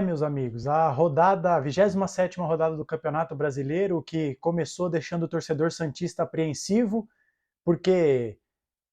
Meus amigos, a 27ª rodada do Campeonato Brasileiro, que começou deixando o torcedor santista apreensivo, porque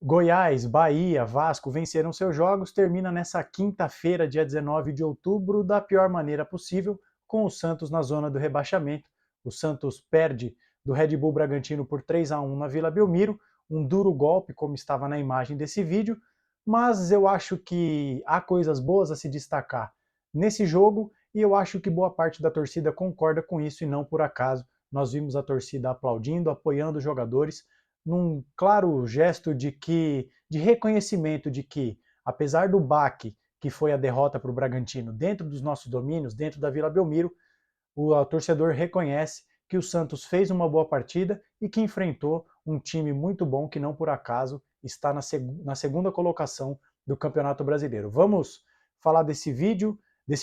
Goiás, Bahia, Vasco venceram seus jogos, termina nessa quinta-feira, dia 19 de outubro, da pior maneira possível, com o Santos na zona do rebaixamento. O Santos perde do Red Bull Bragantino por 3-1 na Vila Belmiro, um duro golpe, como estava na imagem desse vídeo, mas eu acho que há coisas boas a se destacar nesse jogo, e eu acho que boa parte da torcida concorda com isso, e não por acaso nós vimos a torcida aplaudindo, apoiando os jogadores, num claro gesto de reconhecimento de que, apesar do baque que foi a derrota para o Bragantino dentro dos nossos domínios, dentro da Vila Belmiro, o torcedor reconhece que o Santos fez uma boa partida e que enfrentou um time muito bom que não por acaso está na segunda colocação do Campeonato Brasileiro. Vamos falar desse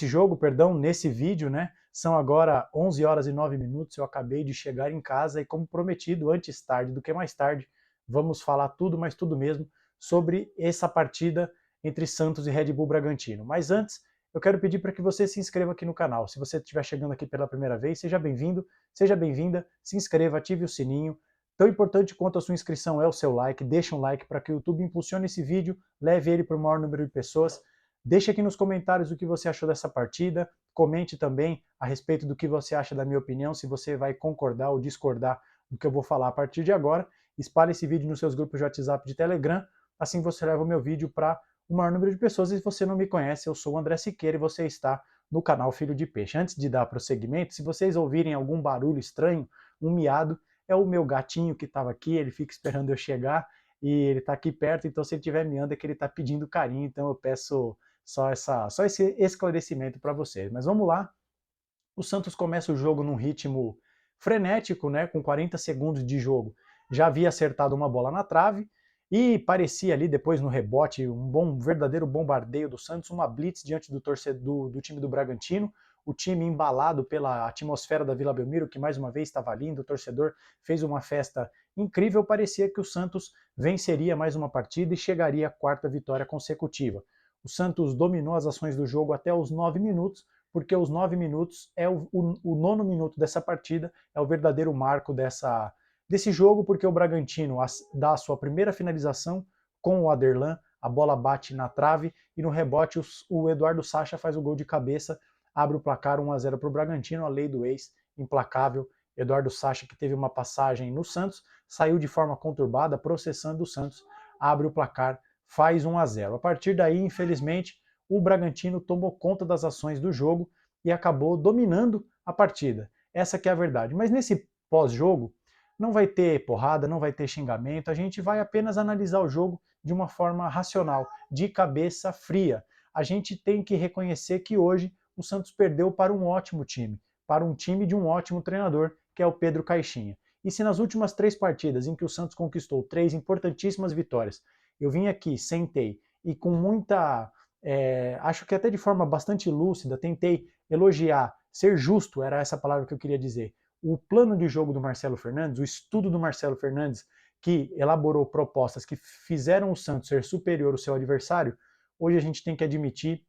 jogo, perdão, nesse vídeo, né? São agora 11 horas e 9 minutos, eu acabei de chegar em casa e, como prometido, antes tarde do que mais tarde, vamos falar tudo, mas tudo mesmo, sobre essa partida entre Santos e Red Bull Bragantino. Mas antes, eu quero pedir para que você se inscreva aqui no canal. Se você estiver chegando aqui pela primeira vez, seja bem-vindo, seja bem-vinda, se inscreva, ative o sininho. Tão importante quanto a sua inscrição é o seu like, deixa um like para que o YouTube impulsione esse vídeo, leve ele para o maior número de pessoas. Deixe aqui nos comentários o que você achou dessa partida, comente também a respeito do que você acha da minha opinião, se você vai concordar ou discordar do que eu vou falar a partir de agora. Espalhe esse vídeo nos seus grupos de WhatsApp e de Telegram, assim você leva o meu vídeo para o maior número de pessoas. E se você não me conhece, eu sou o André Siqueira e você está no canal Filho de Peixe. Antes de dar prosseguimento, se vocês ouvirem algum barulho estranho, um miado, é o meu gatinho que estava aqui, ele fica esperando eu chegar e ele está aqui perto, então se ele estiver miando é que ele está pedindo carinho, então eu peço só esse esclarecimento para vocês. Mas vamos lá, o Santos começa o jogo num ritmo frenético, né, com 40 segundos de jogo. Já havia acertado uma bola na trave, e parecia ali depois no rebote um verdadeiro bombardeio do Santos, uma blitz diante do time do Bragantino, o time embalado pela atmosfera da Vila Belmiro, que mais uma vez estava lindo, o torcedor fez uma festa incrível, parecia que o Santos venceria mais uma partida e chegaria à quarta vitória consecutiva. O Santos dominou as ações do jogo até os 9 minutos, porque os 9 minutos é o nono minuto dessa partida, é o verdadeiro marco desse jogo, porque o Bragantino dá a sua primeira finalização com o Aderlan, a bola bate na trave e no rebote o Eduardo Sacha faz o gol de cabeça, abre o placar 1-0 para o Bragantino, a lei do ex, implacável. Eduardo Sacha, que teve uma passagem no Santos, saiu de forma conturbada, processando o Santos, abre o placar, faz 1-0. A partir daí, infelizmente, o Bragantino tomou conta das ações do jogo e acabou dominando a partida. Essa que é a verdade. Mas nesse pós-jogo, não vai ter porrada, não vai ter xingamento, a gente vai apenas analisar o jogo de uma forma racional, de cabeça fria. A gente tem que reconhecer que hoje o Santos perdeu para um ótimo time, para um time de um ótimo treinador, que é o Pedro Caixinha. E se nas últimas 3 partidas em que o Santos conquistou 3 importantíssimas vitórias, eu vim aqui, sentei e com muita, acho que até de forma bastante lúcida, tentei elogiar, ser justo, era essa palavra que eu queria dizer, o plano de jogo do Marcelo Fernandes, o estudo do Marcelo Fernandes, que elaborou propostas que fizeram o Santos ser superior ao seu adversário, hoje a gente tem que admitir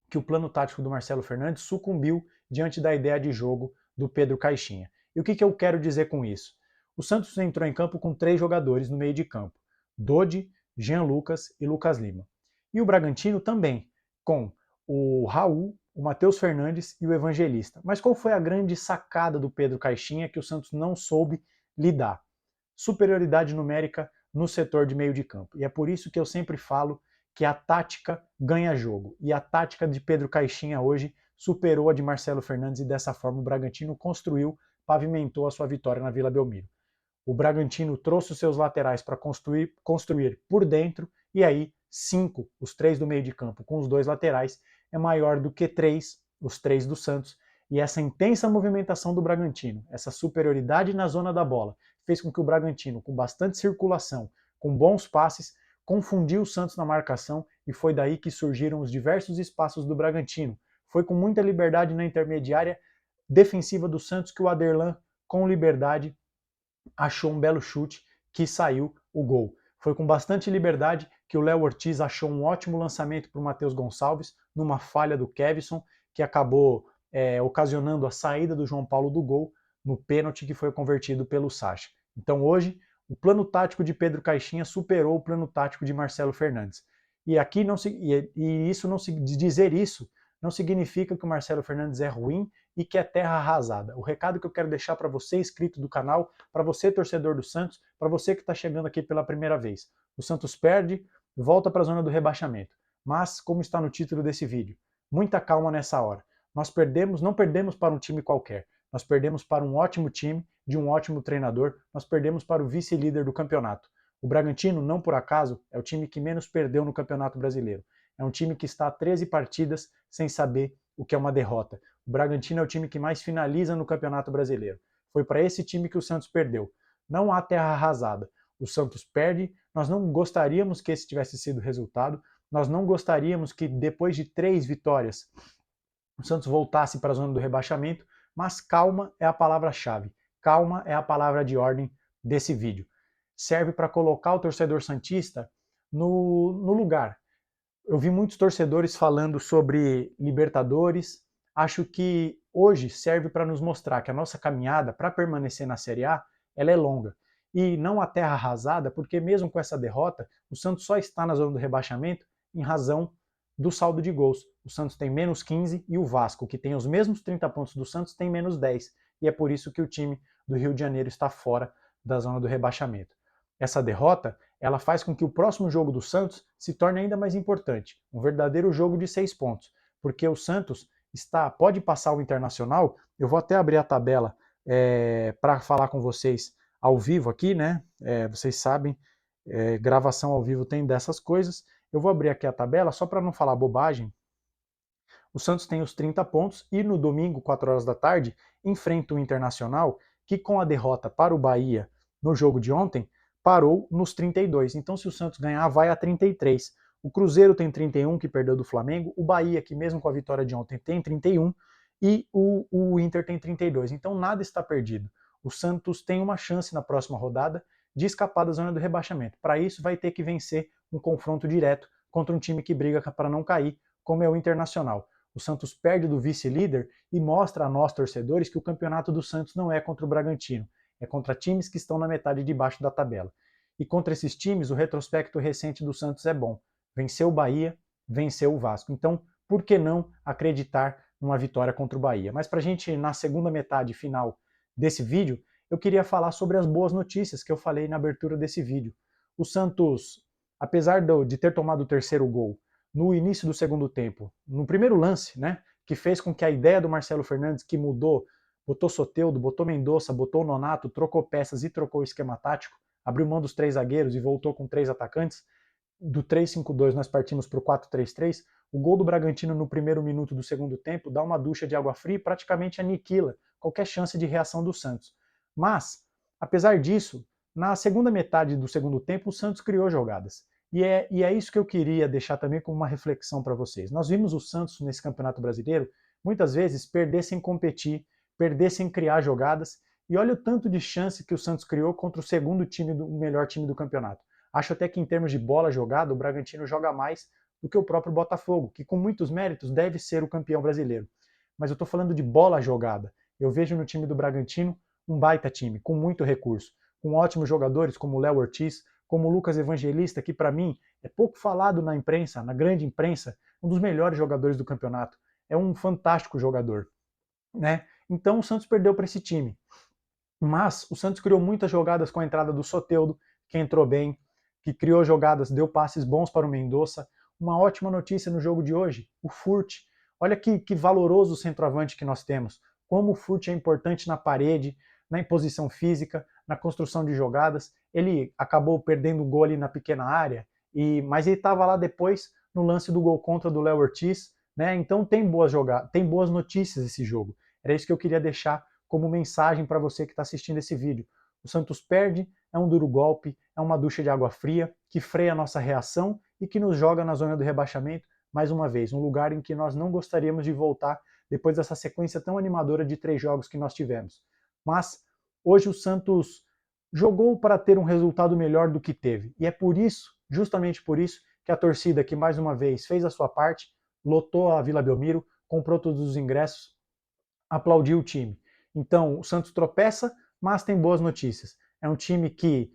que o plano tático do Marcelo Fernandes sucumbiu diante da ideia de jogo do Pedro Caixinha. E o que eu quero dizer com isso? O Santos entrou em campo com 3 jogadores no meio de campo: Dodi, Jean Lucas e Lucas Lima. E o Bragantino também, com o Raul, o Matheus Fernandes e o Evangelista. Mas qual foi a grande sacada do Pedro Caixinha que o Santos não soube lidar? Superioridade numérica no setor de meio de campo. E é por isso que eu sempre falo que a tática ganha jogo. E a tática de Pedro Caixinha hoje superou a de Marcelo Fernandes e dessa forma o Bragantino construiu, pavimentou a sua vitória na Vila Belmiro. O Bragantino trouxe os seus laterais para construir por dentro, e aí 5, os 3 do meio de campo com os 2 laterais, é maior do que 3, os 3 do Santos, e essa intensa movimentação do Bragantino, essa superioridade na zona da bola, fez com que o Bragantino, com bastante circulação, com bons passes, confundiu o Santos na marcação, e foi daí que surgiram os diversos espaços do Bragantino. Foi com muita liberdade na intermediária defensiva do Santos que o Aderlan, com liberdade, achou um belo chute que saiu o gol. Foi com bastante liberdade que o Léo Ortiz achou um ótimo lançamento para o Matheus Gonçalves, numa falha do Kevson, que acabou ocasionando a saída do João Paulo do gol no pênalti que foi convertido pelo Sacha. Então hoje, o plano tático de Pedro Caixinha superou o plano tático de Marcelo Fernandes. E aqui não se, e isso não se dizer isso não significa que o Marcelo Fernandes é ruim e que é terra arrasada. O recado que eu quero deixar para você, inscrito do canal, para você, torcedor do Santos, para você que está chegando aqui pela primeira vez. O Santos perde, volta para a zona do rebaixamento. Mas, como está no título desse vídeo, muita calma nessa hora. Nós perdemos, não perdemos para um time qualquer. Nós perdemos para um ótimo time, de um ótimo treinador. Nós perdemos para o vice-líder do campeonato. O Bragantino, não por acaso, é o time que menos perdeu no Campeonato Brasileiro. É um time que está a 13 partidas sem saber o que é uma derrota. O Bragantino é o time que mais finaliza no Campeonato Brasileiro. Foi para esse time que o Santos perdeu. Não há terra arrasada. O Santos perde, nós não gostaríamos que esse tivesse sido o resultado, nós não gostaríamos que depois de 3 vitórias o Santos voltasse para a zona do rebaixamento, mas calma é a palavra-chave. Calma é a palavra de ordem desse vídeo. Serve para colocar o torcedor santista no lugar. Eu vi muitos torcedores falando sobre Libertadores. Acho que hoje serve para nos mostrar que a nossa caminhada para permanecer na Série A, ela é longa. E não a terra arrasada, porque mesmo com essa derrota, o Santos só está na zona do rebaixamento em razão do saldo de gols. O Santos tem menos 15 e o Vasco, que tem os mesmos 30 pontos do Santos, tem menos 10. E é por isso que o time do Rio de Janeiro está fora da zona do rebaixamento. Essa derrota, ela faz com que o próximo jogo do Santos se torne ainda mais importante, um verdadeiro jogo de 6 pontos, porque o Santos pode passar o Internacional. Eu vou até abrir a tabela para falar com vocês ao vivo aqui, né? Vocês sabem, gravação ao vivo tem dessas coisas. Eu vou abrir aqui a tabela só para não falar bobagem. O Santos tem os 30 pontos e no domingo, 4 horas da tarde, enfrenta o Internacional, que com a derrota para o Bahia no jogo de ontem, parou nos 32. Então, se o Santos ganhar, vai a 33. O Cruzeiro tem 31, que perdeu do Flamengo. O Bahia, que mesmo com a vitória de ontem, tem 31. E o Inter tem 32. Então, nada está perdido. O Santos tem uma chance na próxima rodada de escapar da zona do rebaixamento. Para isso, vai ter que vencer um confronto direto contra um time que briga para não cair, como é o Internacional. O Santos perde do vice-líder e mostra a nós, torcedores, que o campeonato do Santos não é contra o Bragantino. É contra times que estão na metade de baixo da tabela. E contra esses times, o retrospecto recente do Santos é bom. Venceu o Bahia, venceu o Vasco. Então, por que não acreditar numa vitória contra o Bahia? Mas para a gente, na segunda metade final desse vídeo, eu queria falar sobre as boas notícias que eu falei na abertura desse vídeo. O Santos, apesar de ter tomado o terceiro gol no início do segundo tempo, no primeiro lance, né, que fez com que a ideia do Marcelo Fernandes, que mudou, botou Soteldo, botou Mendonça, botou Nonato, trocou peças e trocou o esquema tático, abriu mão dos 3 zagueiros e voltou com 3 atacantes. Do 3-5-2 nós partimos para o 4-3-3. O gol do Bragantino no primeiro minuto do segundo tempo dá uma ducha de água fria e praticamente aniquila qualquer chance de reação do Santos. Mas, apesar disso, na segunda metade do segundo tempo o Santos criou jogadas. E é isso que eu queria deixar também como uma reflexão para vocês. Nós vimos o Santos nesse Campeonato Brasileiro muitas vezes perder sem competir, perder sem criar jogadas, e olha o tanto de chance que o Santos criou contra o segundo time, o melhor time do campeonato. Acho até que em termos de bola jogada, o Bragantino joga mais do que o próprio Botafogo, que com muitos méritos deve ser o campeão brasileiro. Mas eu estou falando de bola jogada. Eu vejo no time do Bragantino um baita time, com muito recurso, com ótimos jogadores como o Léo Ortiz, como o Lucas Evangelista, que para mim é pouco falado na imprensa, na grande imprensa, um dos melhores jogadores do campeonato. É um fantástico jogador, né? Então o Santos perdeu para esse time. Mas o Santos criou muitas jogadas com a entrada do Soteldo, que entrou bem, que criou jogadas, deu passes bons para o Mendonça. Uma ótima notícia no jogo de hoje, o Furt. Olha que valoroso centroavante que nós temos. Como o Furt é importante na parede, na imposição física, na construção de jogadas. Ele acabou perdendo o gol ali na pequena área, mas ele estava lá depois no lance do gol contra do Léo Ortiz, né? Então tem boas jogadas, tem boas notícias esse jogo. Era isso que eu queria deixar como mensagem para você que está assistindo esse vídeo. O Santos perde, é um duro golpe, é uma ducha de água fria que freia a nossa reação e que nos joga na zona do rebaixamento mais uma vez, um lugar em que nós não gostaríamos de voltar depois dessa sequência tão animadora de 3 jogos que nós tivemos. Mas hoje o Santos jogou para ter um resultado melhor do que teve. E é por isso, justamente por isso, que a torcida que mais uma vez fez a sua parte, lotou a Vila Belmiro, comprou todos os ingressos, aplaudiu o time. Então, o Santos tropeça, mas tem boas notícias. É um time que,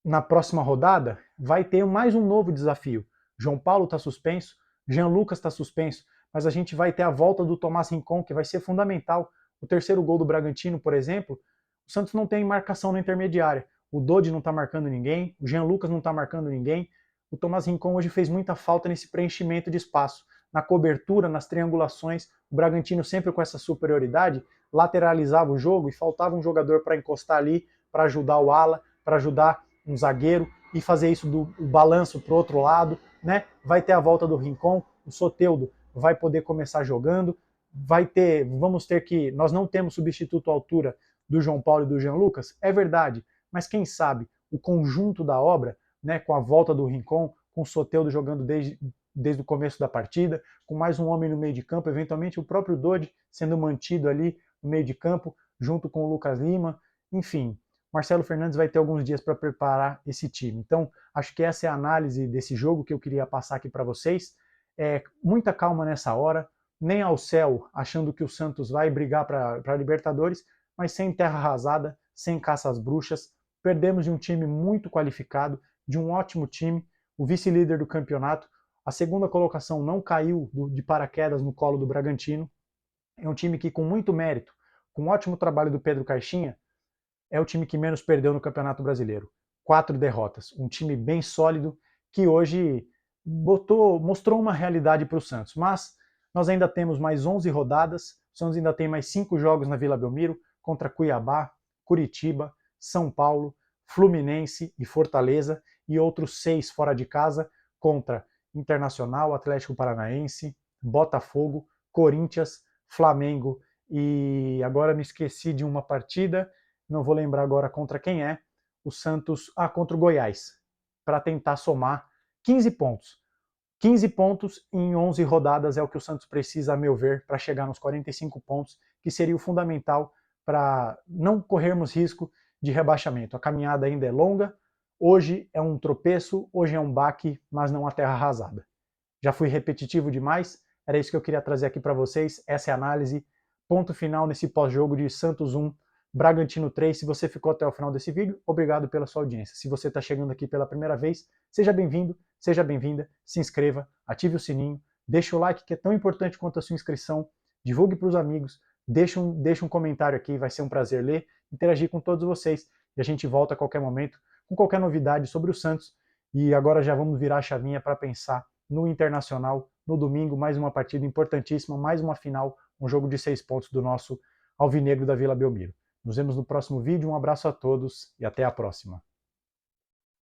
na próxima rodada, vai ter mais um novo desafio. João Paulo está suspenso, Jean Lucas está suspenso, mas a gente vai ter a volta do Tomás Rincon, que vai ser fundamental. O terceiro gol do Bragantino, por exemplo, o Santos não tem marcação na intermediária. O Dodi não está marcando ninguém, o Jean Lucas não está marcando ninguém. O Tomás Rincon hoje fez muita falta nesse preenchimento de espaço. Na cobertura, nas triangulações, o Bragantino sempre com essa superioridade, lateralizava o jogo e faltava um jogador para encostar ali, para ajudar o ala, para ajudar um zagueiro e fazer isso do balanço para o outro lado, né? Vai ter a volta do Rincon, o Soteldo vai poder começar jogando, nós não temos substituto à altura do João Paulo e do Jean Lucas, é verdade, mas quem sabe o conjunto da obra, né, com a volta do Rincon, com o Soteldo jogando desde o começo da partida, com mais um homem no meio de campo, eventualmente o próprio Dodi sendo mantido ali no meio de campo, junto com o Lucas Lima, enfim, Marcelo Fernandes vai ter alguns dias para preparar esse time. Então, acho que essa é a análise desse jogo que eu queria passar aqui para vocês. Muita calma nessa hora, nem ao céu achando que o Santos vai brigar para a Libertadores, mas sem terra arrasada, sem caça às bruxas. Perdemos de um time muito qualificado, de um ótimo time, o vice-líder do campeonato. A segunda colocação não caiu de paraquedas no colo do Bragantino. É um time que, com muito mérito, com um ótimo trabalho do Pedro Caixinha, é o time que menos perdeu no Campeonato Brasileiro. 4 derrotas. Um time bem sólido que hoje mostrou uma realidade para o Santos. Mas nós ainda temos mais 11 rodadas. O Santos ainda tem mais 5 jogos na Vila Belmiro contra Cuiabá, Curitiba, São Paulo, Fluminense e Fortaleza e outros 6 fora de casa contra Internacional, Atlético Paranaense, Botafogo, Corinthians, Flamengo e agora me esqueci de uma partida, não vou lembrar agora contra quem é, o Santos, contra o Goiás, para tentar somar 15 pontos. 15 pontos em 11 rodadas é o que o Santos precisa, a meu ver, para chegar nos 45 pontos, que seria o fundamental para não corrermos risco de rebaixamento. A caminhada ainda é longa, hoje é um tropeço, hoje é um baque, mas não a terra arrasada. Já fui repetitivo demais, era isso que eu queria trazer aqui para vocês, essa é a análise, ponto final nesse pós-jogo de Santos 1, Bragantino 3. Se você ficou até o final desse vídeo, obrigado pela sua audiência. Se você está chegando aqui pela primeira vez, seja bem-vindo, seja bem-vinda, se inscreva, ative o sininho, deixe o like que é tão importante quanto a sua inscrição, divulgue para os amigos, deixe um comentário aqui, vai ser um prazer ler, interagir com todos vocês e a gente volta a qualquer momento com qualquer novidade sobre o Santos. E agora já vamos virar a chavinha para pensar no Internacional, no domingo, mais uma partida importantíssima, mais uma final, um jogo de 6 pontos do nosso Alvinegro da Vila Belmiro. Nos vemos no próximo vídeo, um abraço a todos e até a próxima.